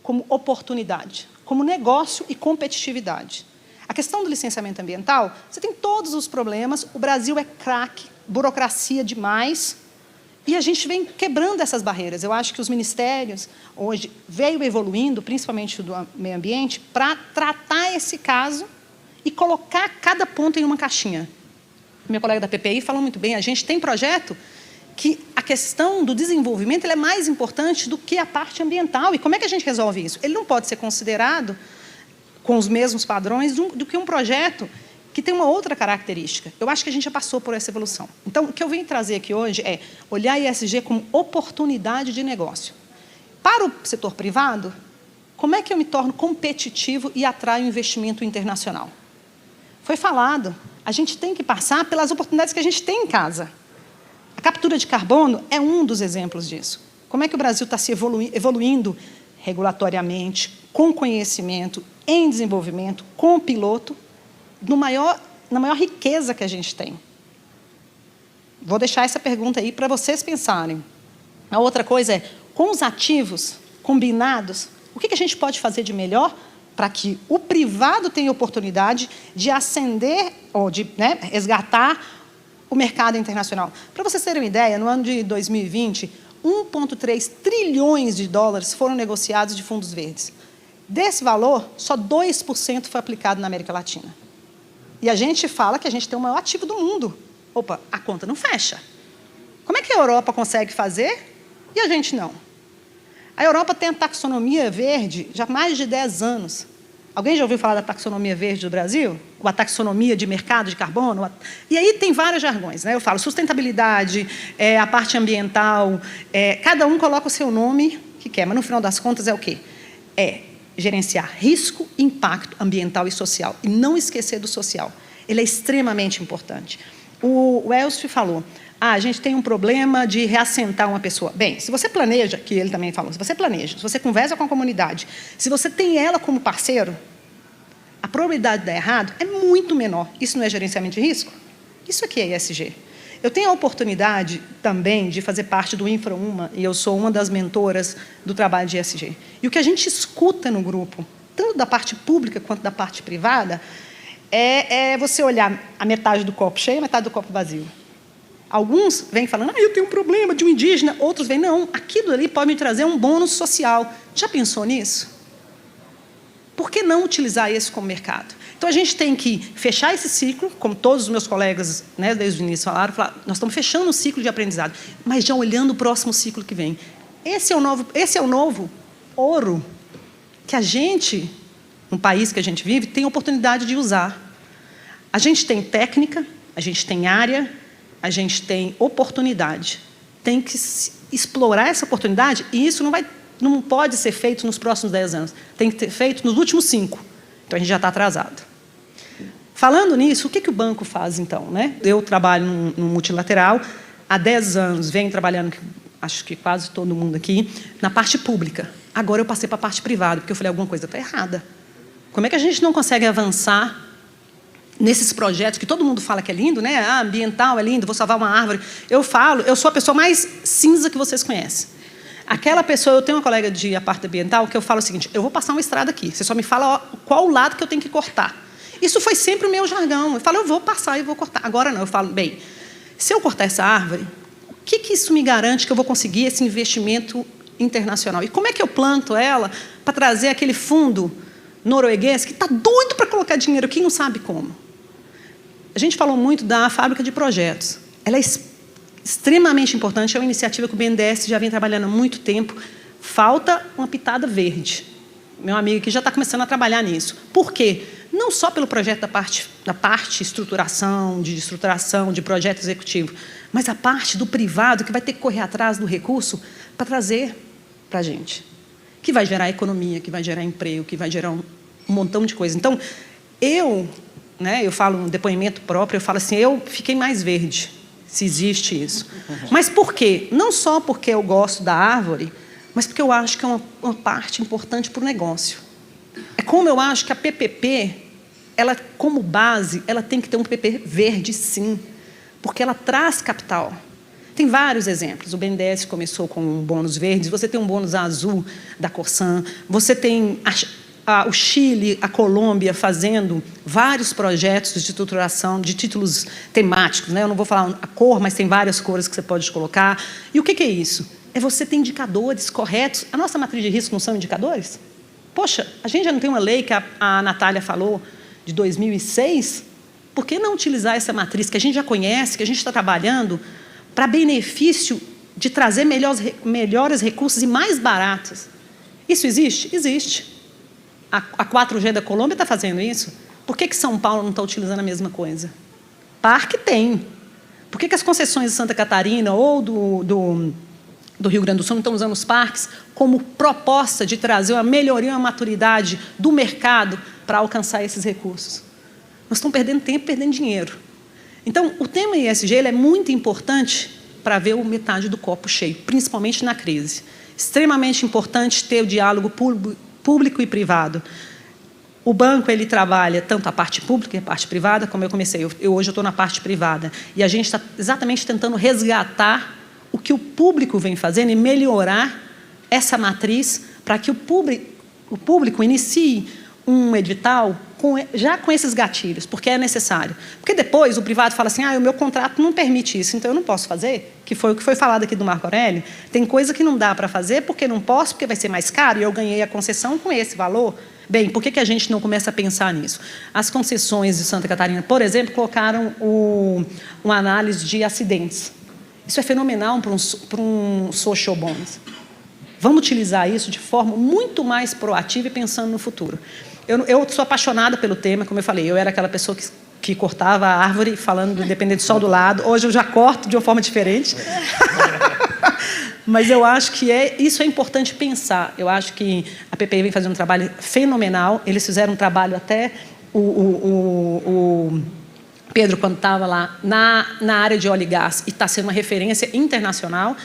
Speaker 6: como oportunidade, como negócio e competitividade. A questão do licenciamento ambiental, você tem todos os problemas, o Brasil é craque, burocracia demais, e a gente vem quebrando essas barreiras. Eu acho que os ministérios, hoje, veio evoluindo, principalmente do meio ambiente, para tratar esse caso e colocar cada ponto em uma caixinha. Meu colega da PPI falou muito bem, a gente tem projeto que a questão do desenvolvimento ela é mais importante do que a parte ambiental. E como é que a gente resolve isso? Ele não pode ser considerado com os mesmos padrões do que um projeto que tem uma outra característica. Eu acho que a gente já passou por essa evolução. Então, o que eu venho trazer aqui hoje é olhar a ESG como oportunidade de negócio. Para o setor privado, como é que eu me torno competitivo e atraio investimento internacional? Foi falado, a gente tem que passar pelas oportunidades que a gente tem em casa. A captura de carbono é um dos exemplos disso. Como é que o Brasil está se evoluindo regulatoriamente, com conhecimento, em desenvolvimento, com piloto, na maior riqueza que a gente tem? Vou deixar essa pergunta aí para vocês pensarem. A outra coisa é, com os ativos combinados, o que a gente pode fazer de melhor para que o privado tenha oportunidade de ascender ou de resgatar o mercado internacional. Para vocês terem uma ideia, no ano de 2020, 1,3 trilhões de dólares foram negociados de fundos verdes. Desse valor, só 2% foi aplicado na América Latina. E a gente fala que a gente tem o maior ativo do mundo. Opa, a conta não fecha. Como é que a Europa consegue fazer e a gente não? A Europa tem a taxonomia verde já há mais de 10 anos. Alguém já ouviu falar da taxonomia verde do Brasil? Ou a taxonomia de mercado de carbono? E aí tem vários jargões, né? Eu falo sustentabilidade, a parte ambiental, cada um coloca o seu nome que quer, mas no final das contas é o quê? É gerenciar risco, impacto ambiental e social. E não esquecer do social. Ele é extremamente importante. O Elcio falou, a gente tem um problema de reassentar uma pessoa. Bem, se você planeja, que ele também falou, se você planeja, se você conversa com a comunidade, se você tem ela como parceiro, a probabilidade de dar errado é muito menor. Isso não é gerenciamento de risco? Isso aqui é ESG. Eu tenho a oportunidade também de fazer parte do InfraUma, e eu sou uma das mentoras do trabalho de ESG. E o que a gente escuta no grupo, tanto da parte pública quanto da parte privada, é você olhar a metade do copo cheio e a metade do copo vazio. Alguns vêm falando, eu tenho um problema de um indígena. Outros vêm, não, aquilo ali pode me trazer um bônus social. Já pensou nisso? Por que não utilizar esse como mercado? Então, a gente tem que fechar esse ciclo, como todos os meus colegas, né, desde o início falaram, nós estamos fechando um ciclo de aprendizado, mas já olhando o próximo ciclo que vem. Esse é o novo ouro que a gente, no país que a gente vive, tem oportunidade de usar. A gente tem técnica, a gente tem área, a gente tem oportunidade. Tem que explorar essa oportunidade, e isso não pode ser feito nos próximos 10 anos. Tem que ser feito nos últimos 5. Então, a gente já está atrasado. Falando nisso, o que o banco faz, então? Né? Eu trabalho no multilateral, há 10 anos, venho trabalhando, acho que quase todo mundo aqui, na parte pública. Agora eu passei para a parte privada, porque eu falei, alguma coisa está errada. Como é que a gente não consegue avançar nesses projetos que todo mundo fala que é lindo, né? Ah, ambiental é lindo, vou salvar uma árvore. Eu sou a pessoa mais cinza que vocês conhecem. Aquela pessoa, eu tenho uma colega de parte ambiental que eu falo o seguinte, eu vou passar uma estrada aqui, você só me fala qual lado que eu tenho que cortar. Isso foi sempre o meu jargão. Eu falo, eu vou passar e vou cortar. Agora não, eu falo, bem, se eu cortar essa árvore, o que isso me garante que eu vou conseguir esse investimento internacional? E como é que eu planto ela para trazer aquele fundo norueguês que está doido para colocar dinheiro aqui e não sabe como? A gente falou muito da fábrica de projetos. Ela é extremamente importante, é uma iniciativa que o BNDES já vem trabalhando há muito tempo. Falta uma pitada verde. Meu amigo aqui já está começando a trabalhar nisso. Por quê? Não só pelo projeto da parte estruturação, de projeto executivo, mas a parte do privado que vai ter que correr atrás do recurso para trazer para a gente. Que vai gerar economia, que vai gerar emprego, que vai gerar um montão de coisa. Então, eu falo um depoimento próprio, eu falo assim, eu fiquei mais verde, se existe isso. Mas por quê? Não só porque eu gosto da árvore, mas porque eu acho que é uma parte importante para o negócio. É como eu acho que a PPP, ela, como base, ela tem que ter um PPP verde, sim, porque ela traz capital. Tem vários exemplos. O BNDES começou com bônus verdes, você tem um bônus azul da Corsan, você tem o Chile, a Colômbia fazendo vários projetos de estruturação, de títulos temáticos, né? Eu não vou falar a cor, mas tem várias cores que você pode colocar. E o que é isso? É você ter indicadores corretos. A nossa matriz de risco não são indicadores? Poxa, a gente já não tem uma lei que a Natália falou de 2006? Por que não utilizar essa matriz que a gente já conhece, que a gente está trabalhando, para benefício de trazer melhores recursos e mais baratos? Isso existe? Existe. A 4G da Colômbia está fazendo isso. Por que São Paulo não está utilizando a mesma coisa? Parque tem. Por que as concessões de Santa Catarina ou do Rio Grande do Sul não estão usando os parques como proposta de trazer uma melhoria, uma maturidade do mercado para alcançar esses recursos? Nós estamos perdendo tempo, perdendo dinheiro. Então, o tema ESG ele é muito importante para ver o metade do copo cheio, principalmente na crise. Extremamente importante ter o diálogo público e privado. O banco ele trabalha tanto a parte pública e a parte privada, como eu comecei. Hoje eu estou na parte privada. E a gente está exatamente tentando resgatar o que o público vem fazendo e melhorar essa matriz para que o público inicie um edital já com esses gatilhos, porque é necessário. Porque depois o privado fala assim, o meu contrato não permite isso, então eu não posso fazer, que foi o que foi falado aqui do Marco Aurélio. Tem coisa que não dá para fazer porque não posso, porque vai ser mais caro, e eu ganhei a concessão com esse valor. Bem, por que a gente não começa a pensar nisso? As concessões de Santa Catarina, por exemplo, colocaram uma análise de acidentes. Isso é fenomenal para um social bonus. Vamos utilizar isso de forma muito mais proativa e pensando no futuro. Eu sou apaixonada pelo tema, como eu falei, eu era aquela pessoa que cortava a árvore falando do independente do sol do lado. Hoje eu já corto de uma forma diferente. Mas eu acho que isso é importante pensar. Eu acho que a PPI vem fazendo um trabalho fenomenal. Eles fizeram um trabalho até o Pedro, quando estava lá na área de óleo e gás, e está sendo uma referência internacional,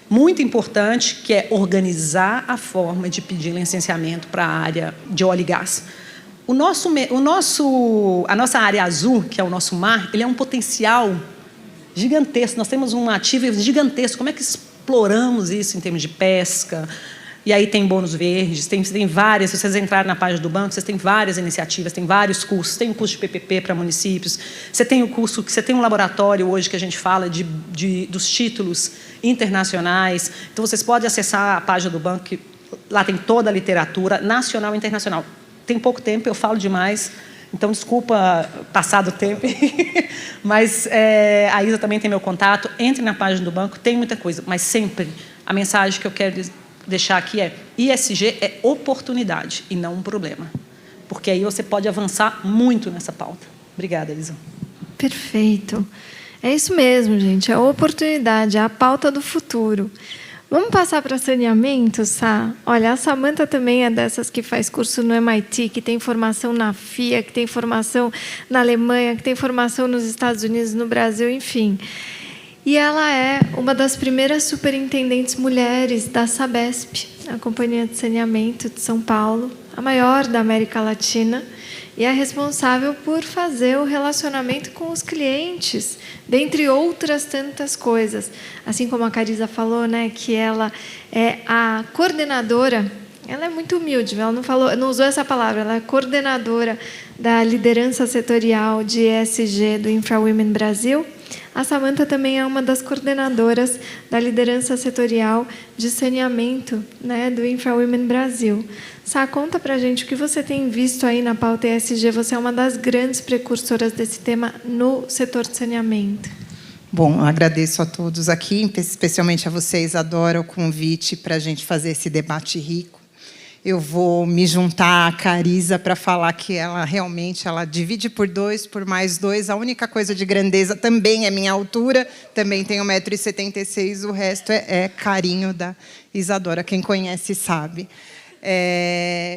Speaker 6: muito importante, que é organizar a forma de pedir licenciamento para a área de óleo e gás. A nossa área azul, que é o nosso mar, ele é um potencial gigantesco. Nós temos um ativo gigantesco. Como é que exploramos isso em termos de pesca? E aí tem bônus verdes, tem várias. Se vocês entrarem na página do banco, vocês têm várias iniciativas, tem vários cursos. Tem um curso de PPP para municípios. Você tem um laboratório hoje que a gente fala dos títulos internacionais. Então vocês podem acessar a página do banco, que lá tem toda a literatura nacional e internacional. tem pouco tempo, eu falo demais, então desculpa passar do tempo, mas a Isa também tem meu contato, entre na página do banco, tem muita coisa, mas sempre a mensagem que eu quero deixar aqui é: ISG é oportunidade e não um problema, porque aí você pode avançar muito nessa pauta. Obrigada, Isa.
Speaker 1: Perfeito. É isso mesmo, gente. É a oportunidade, é a pauta do futuro. Vamos passar para saneamento, Sá? Olha, a Samantha também é dessas que faz curso no MIT, que tem formação na FIA, que tem formação na Alemanha, que tem formação nos Estados Unidos, no Brasil, enfim. E ela é uma das primeiras superintendentes mulheres da Sabesp, a Companhia de Saneamento de São Paulo, a maior da América Latina, e é responsável por fazer o relacionamento com os clientes, dentre outras tantas coisas. Assim como a Carisa falou, né, que ela é a coordenadora, ela é muito humilde, ela não usou essa palavra, ela é coordenadora da liderança setorial de ESG do InfraWomen Brasil. A Samantha também é uma das coordenadoras da liderança setorial de saneamento, né, do InfraWomen Brasil. Sá, conta para a gente o que você tem visto aí na pauta ESG. Você é uma das grandes precursoras desse tema no setor de saneamento.
Speaker 7: Bom, eu agradeço a todos aqui, especialmente a vocês, adoro o convite para a gente fazer esse debate rico. Eu vou me juntar à Carisa para falar que ela realmente divide por 2, por mais 2. A única coisa de grandeza também é minha altura, também tenho 1,76 m, o resto é carinho da Isadora, quem conhece sabe.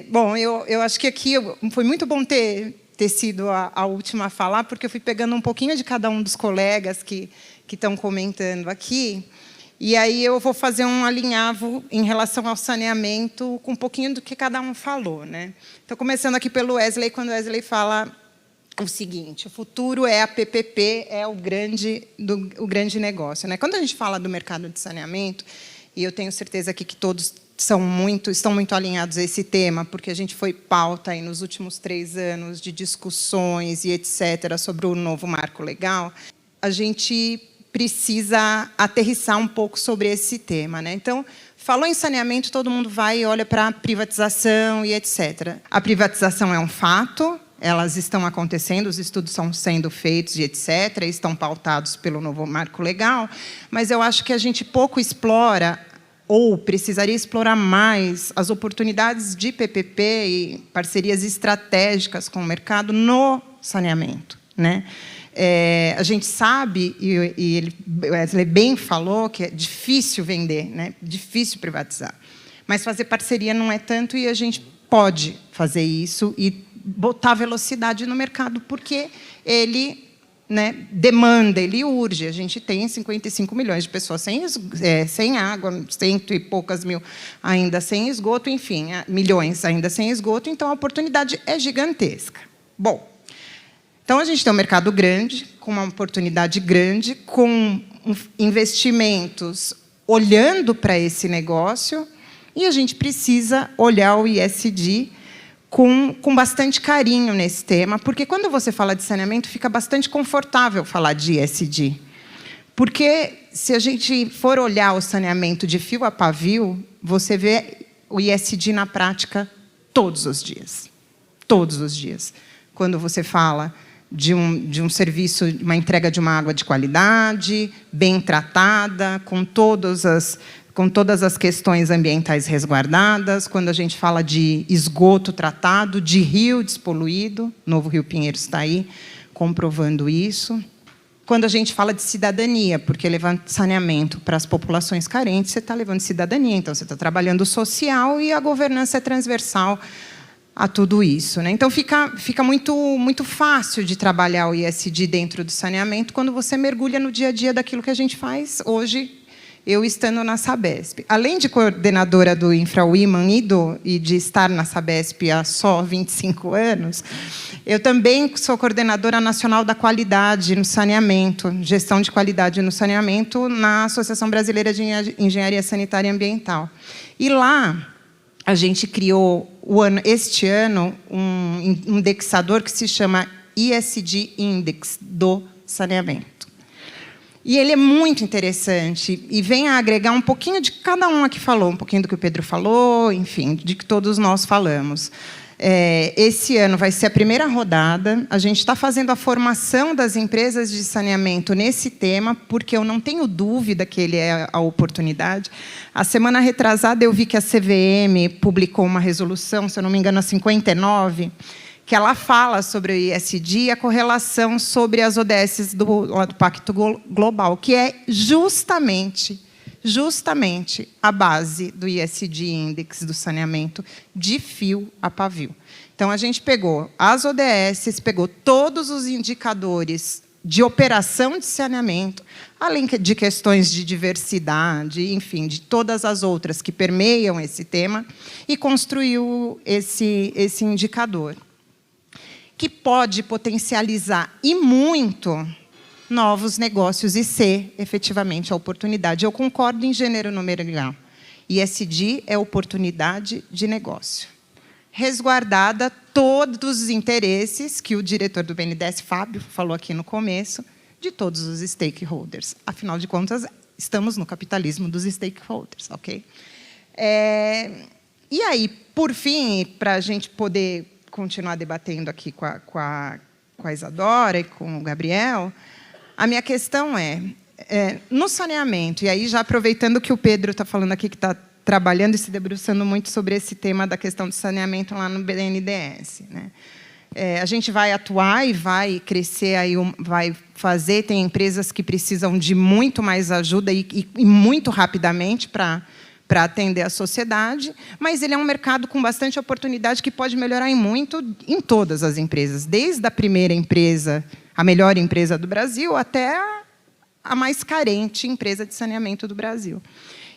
Speaker 7: Bom, eu acho que aqui foi muito bom ter sido a última a falar, porque eu fui pegando um pouquinho de cada um dos colegas que estão comentando aqui. E aí eu vou fazer um alinhavo em relação ao saneamento com um pouquinho do que cada um falou, né? Então, começando aqui pelo Wesley, quando o Wesley fala o seguinte: o futuro é a PPP, é o grande negócio, né? Quando a gente fala do mercado de saneamento, e eu tenho certeza aqui que todos estão muito alinhados a esse tema, porque a gente foi pauta aí nos últimos 3 anos de discussões e etc. sobre o novo marco legal, a gente precisa aterrissar um pouco sobre esse tema, né? Então, falou em saneamento, todo mundo vai e olha para a privatização e etc. A privatização é um fato, elas estão acontecendo, os estudos estão sendo feitos e etc., estão pautados pelo novo marco legal, mas eu acho que a gente pouco explora, ou precisaria explorar mais, as oportunidades de PPP e parcerias estratégicas com o mercado no saneamento, né? A gente sabe, e Wesley bem falou, que é difícil vender, né? Difícil privatizar. Mas fazer parceria não é tanto, e a gente pode fazer isso e botar velocidade no mercado, porque ele, né, demanda, ele urge. A gente tem 55 milhões de pessoas sem água, 100 e poucas mil ainda sem esgoto, enfim, milhões ainda sem esgoto, então a oportunidade é gigantesca. Bom, então, a gente tem um mercado grande, com uma oportunidade grande, com investimentos olhando para esse negócio, e a gente precisa olhar o ISD com bastante carinho nesse tema, porque quando você fala de saneamento, fica bastante confortável falar de ISD. Porque, se a gente for olhar o saneamento de fio a pavio, você vê o ISD na prática todos os dias. Todos os dias. Quando você fala de um serviço, uma entrega de uma água de qualidade, bem tratada, com todas as questões ambientais resguardadas, quando a gente fala de esgoto tratado, de rio despoluído, o novo Rio Pinheiros está aí comprovando isso. Quando a gente fala de cidadania, porque levando saneamento para as populações carentes, você está levando cidadania, então você está trabalhando o social e a governança é transversal a tudo isso, né? Então, fica muito fácil de trabalhar o ISD dentro do saneamento quando você mergulha no dia a dia daquilo que a gente faz hoje, eu estando na Sabesp. Além de coordenadora do InfraWomen e de estar na Sabesp há só 25 anos, eu também sou coordenadora nacional da qualidade no saneamento, gestão de qualidade no saneamento, na Associação Brasileira de Engenharia Sanitária e Ambiental. E lá, a gente criou, este ano, um indexador que se chama ISD Index do saneamento. E ele é muito interessante e vem a agregar um pouquinho de cada um aqui falou, um pouquinho do que o Pedro falou, enfim, de que todos nós falamos. Esse ano vai ser a primeira rodada. A gente está fazendo a formação das empresas de saneamento nesse tema, porque eu não tenho dúvida que ele é a oportunidade. A semana retrasada, eu vi que a CVM publicou uma resolução, se eu não me engano, a 59, que ela fala sobre o ISD e a correlação sobre as ODS do Pacto Global, que é justamente a base do ISD Index do saneamento de fio a pavio. Então, a gente pegou as ODS, pegou todos os indicadores de operação de saneamento, além de questões de diversidade, enfim, de todas as outras que permeiam esse tema, e construiu esse indicador, que pode potencializar e muito novos negócios e ser, efetivamente, a oportunidade. Eu concordo em gênero, número e grau. ISD é oportunidade de negócio. Resguardada todos os interesses que o diretor do BNDES, Fábio, falou aqui no começo, de todos os stakeholders. Afinal de contas, estamos no capitalismo dos stakeholders, ok? E aí, por fim, para a gente poder continuar debatendo aqui com a Isadora e com o Gabriel, a minha questão no saneamento, e aí já aproveitando que o Pedro está falando aqui, que está trabalhando e se debruçando muito sobre esse tema da questão do saneamento lá no BNDES, né? A gente vai atuar e vai crescer, aí, vai fazer, tem empresas que precisam de muito mais ajuda e muito rapidamente para atender a sociedade, mas ele é um mercado com bastante oportunidade que pode melhorar muito em todas as empresas, desde a primeira empresa, a melhor empresa do Brasil, até a mais carente empresa de saneamento do Brasil.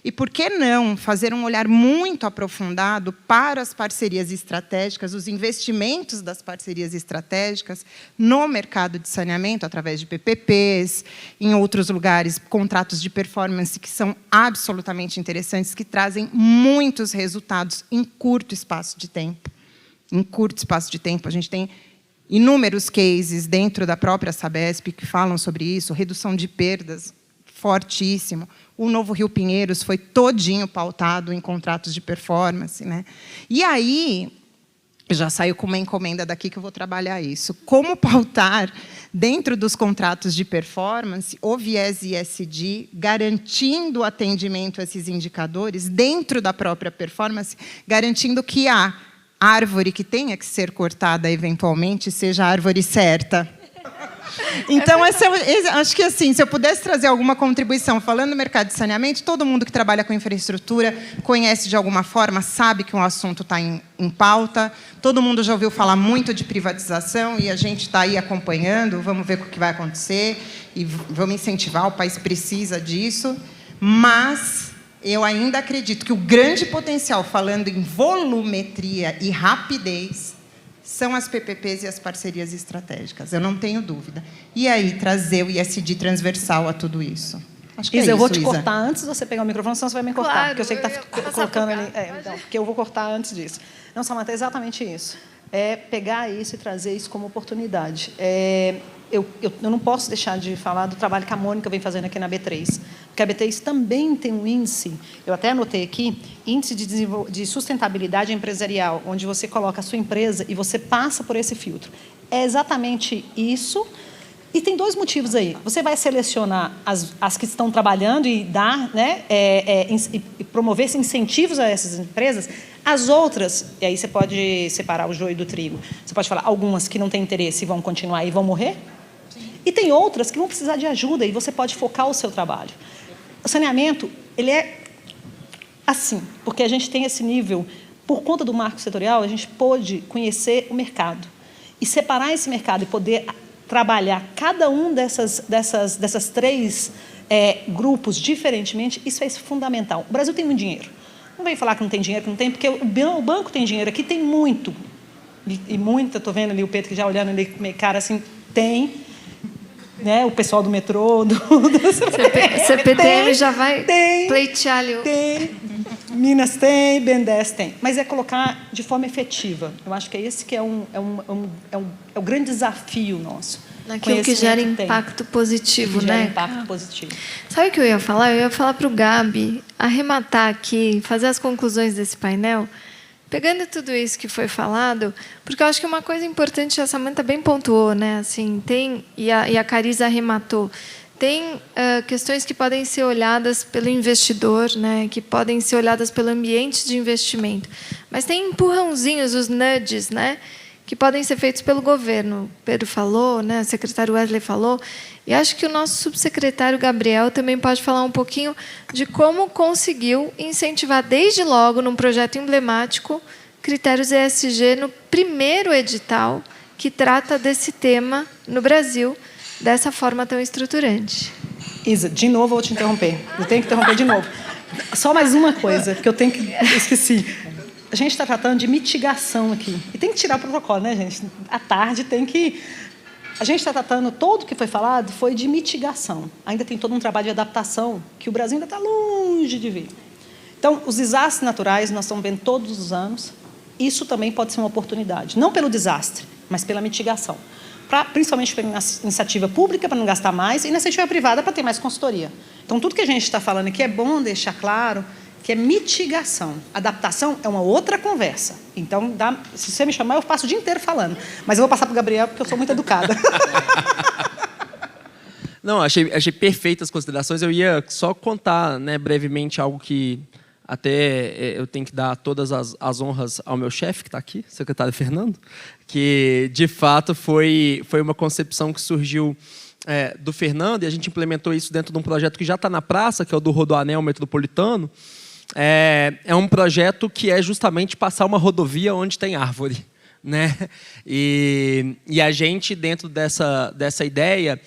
Speaker 7: E por que não fazer um olhar muito aprofundado para as parcerias estratégicas, os investimentos das parcerias estratégicas no mercado de saneamento, através de PPPs, em outros lugares, contratos de performance que são absolutamente interessantes, que trazem muitos resultados em curto espaço de tempo. Em curto espaço de tempo, a gente tem inúmeros cases dentro da própria Sabesp que falam sobre isso, redução de perdas, fortíssimo. O Novo Rio Pinheiros foi todinho pautado em contratos de performance, né? E aí, eu já saio com uma encomenda daqui que eu vou trabalhar isso. Como pautar, dentro dos contratos de performance, o viés ISD, garantindo o atendimento a esses indicadores, dentro da própria performance, garantindo que a árvore que tenha que ser cortada eventualmente seja a árvore certa. Então, acho que, assim, se eu pudesse trazer alguma contribuição, falando do mercado de saneamento, todo mundo que trabalha com infraestrutura conhece de alguma forma, sabe que um assunto está em pauta, todo mundo já ouviu falar muito de privatização e a gente está aí acompanhando, vamos ver o que vai acontecer e vamos incentivar, o país precisa disso, mas eu ainda acredito que o grande potencial, falando em volumetria e rapidez, são as PPPs e as parcerias estratégicas, eu não tenho dúvida. E aí, trazer o ISD transversal a tudo isso. Acho que
Speaker 6: Isa, eu vou te
Speaker 7: Isa.
Speaker 6: cortar antes de você pegar o microfone, senão você vai me cortar,
Speaker 1: Claro,
Speaker 6: porque eu sei que está colocando ali. Então, porque eu vou cortar antes disso. Não, Samantha, é exatamente isso. É pegar isso e trazer isso como oportunidade. Eu não posso deixar de falar do trabalho que a Mônica vem fazendo aqui na B3, porque a B3 também tem um índice, eu até anotei aqui, índice de sustentabilidade empresarial, onde você coloca a sua empresa e você passa por esse filtro. É exatamente isso. E tem dois motivos aí. Você vai selecionar as que estão trabalhando e dar, né, e promover esses incentivos a essas empresas. As outras, e aí você pode separar o joio do trigo. Você pode falar algumas que não têm interesse e vão continuar e vão morrer. Sim. E tem outras que vão precisar de ajuda e você pode focar o seu trabalho. O saneamento, ele é assim, porque a gente tem esse nível, por conta do marco setorial, a gente pôde conhecer o mercado e separar esse mercado e poder trabalhar cada um dessas três grupos diferentemente, isso é fundamental. O Brasil tem muito dinheiro. Não vem falar que não tem dinheiro, que não tem, porque o banco tem dinheiro aqui, tem muito. E muito, estou vendo ali o Pedro que já olhando ali, meio cara assim, tem. Né, o pessoal do metrô, do
Speaker 1: CPTM já vai pleitear ali.
Speaker 6: Tem. Minas tem, BNDES tem. Mas é colocar de forma efetiva. Eu acho que é esse que é o grande desafio nosso.
Speaker 1: Naquilo que gera impacto positivo, né?
Speaker 6: Impacto positivo.
Speaker 1: Sabe o que eu ia falar? Eu ia falar para o Gabi arrematar aqui, fazer as conclusões desse painel, Pegando tudo isso que foi falado, porque eu acho que uma coisa importante, a Samantha bem pontuou, né? Assim, e a Carisa arrematou, tem questões que podem ser olhadas pelo investidor, né? Que podem ser olhadas pelo ambiente de investimento. Mas tem empurrãozinhos, os nudges, né? Que podem ser feitos pelo governo. O Pedro falou, né? O secretário Wesley falou. E acho que o nosso subsecretário Gabriel também pode falar um pouquinho de como conseguiu incentivar, desde logo, num projeto emblemático, critérios ESG no primeiro edital que trata desse tema no Brasil, dessa forma tão estruturante.
Speaker 6: Isa, de novo eu vou te interromper. Eu tenho que interromper de novo. Só mais uma coisa, porque eu esqueci. A gente está tratando de mitigação aqui. E tem que tirar o protocolo, né, gente? À tarde tem que... A gente está tratando, todo o que foi falado foi de mitigação. Ainda tem todo um trabalho de adaptação que o Brasil ainda está longe de vir. Então, os desastres naturais nós estamos vendo todos os anos. Isso também pode ser uma oportunidade. Não pelo desastre, mas pela mitigação. Principalmente pela iniciativa pública, para não gastar mais, e iniciativa privada, para ter mais consultoria. Então, tudo que a gente está falando aqui é bom deixar claro que é mitigação. Adaptação é uma outra conversa. Então, se você me chamar, eu passo o dia inteiro falando. Mas eu vou passar para o Gabriel, porque eu sou muito educada.
Speaker 5: Não, achei perfeitas as considerações. Eu ia só contar, né, brevemente algo que até eu tenho que dar todas as honras ao meu chefe, que está aqui, o secretário Fernando, que, de fato, foi uma concepção que surgiu do Fernando, e a gente implementou isso dentro de um projeto que já está na praça, que é o do Rodoanel Metropolitano. É um projeto que é justamente passar uma rodovia onde tem árvore, né? E a gente, dentro dessa ideia,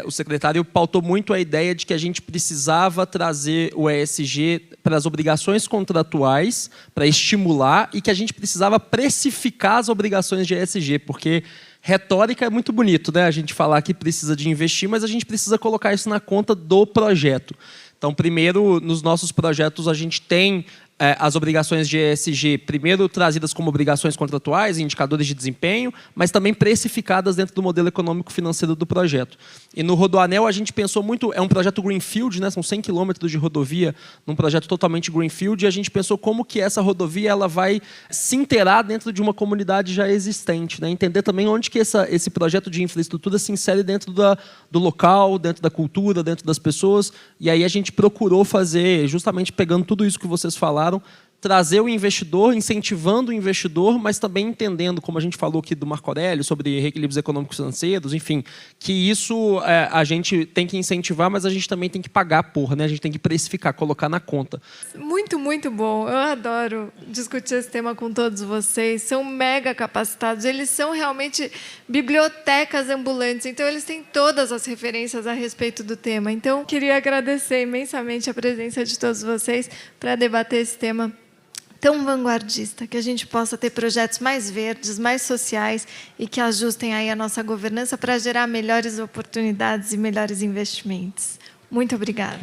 Speaker 5: o secretário pautou muito a ideia de que a gente precisava trazer o ESG para as obrigações contratuais, para estimular, e que a gente precisava precificar as obrigações de ESG, porque retórica é muito bonito, né? A gente falar que precisa de investir, mas a gente precisa colocar isso na conta do projeto. Então, primeiro, nos nossos projetos, a gente tem as obrigações de ESG, primeiro trazidas como obrigações contratuais, indicadores de desempenho, mas também precificadas dentro do modelo econômico-financeiro do projeto. E no Rodoanel, a gente pensou muito, é um projeto Greenfield, né? São 100 quilômetros de rodovia, num projeto totalmente Greenfield, e a gente pensou como que essa rodovia ela vai se inteirar dentro de uma comunidade já existente, né? Entender também onde que esse projeto de infraestrutura se insere dentro do local, dentro da cultura, dentro das pessoas, e aí a gente procurou fazer, justamente pegando tudo isso que vocês falaram, trazer o investidor, incentivando o investidor, mas também entendendo, como a gente falou aqui do Marco Aurélio, sobre reequilíbrios econômicos financeiros, enfim, que isso a gente tem que incentivar, mas a gente também tem que pagar por, né? A gente tem que precificar, colocar na conta.
Speaker 1: Muito, muito bom. Eu adoro discutir esse tema com todos vocês. São mega capacitados. Eles são realmente bibliotecas ambulantes. Então, eles têm todas as referências a respeito do tema. Então, queria agradecer imensamente a presença de todos vocês para debater esse tema tão vanguardista, que a gente possa ter projetos mais verdes, mais sociais e que ajustem aí a nossa governança para gerar melhores oportunidades e melhores investimentos. Muito obrigada.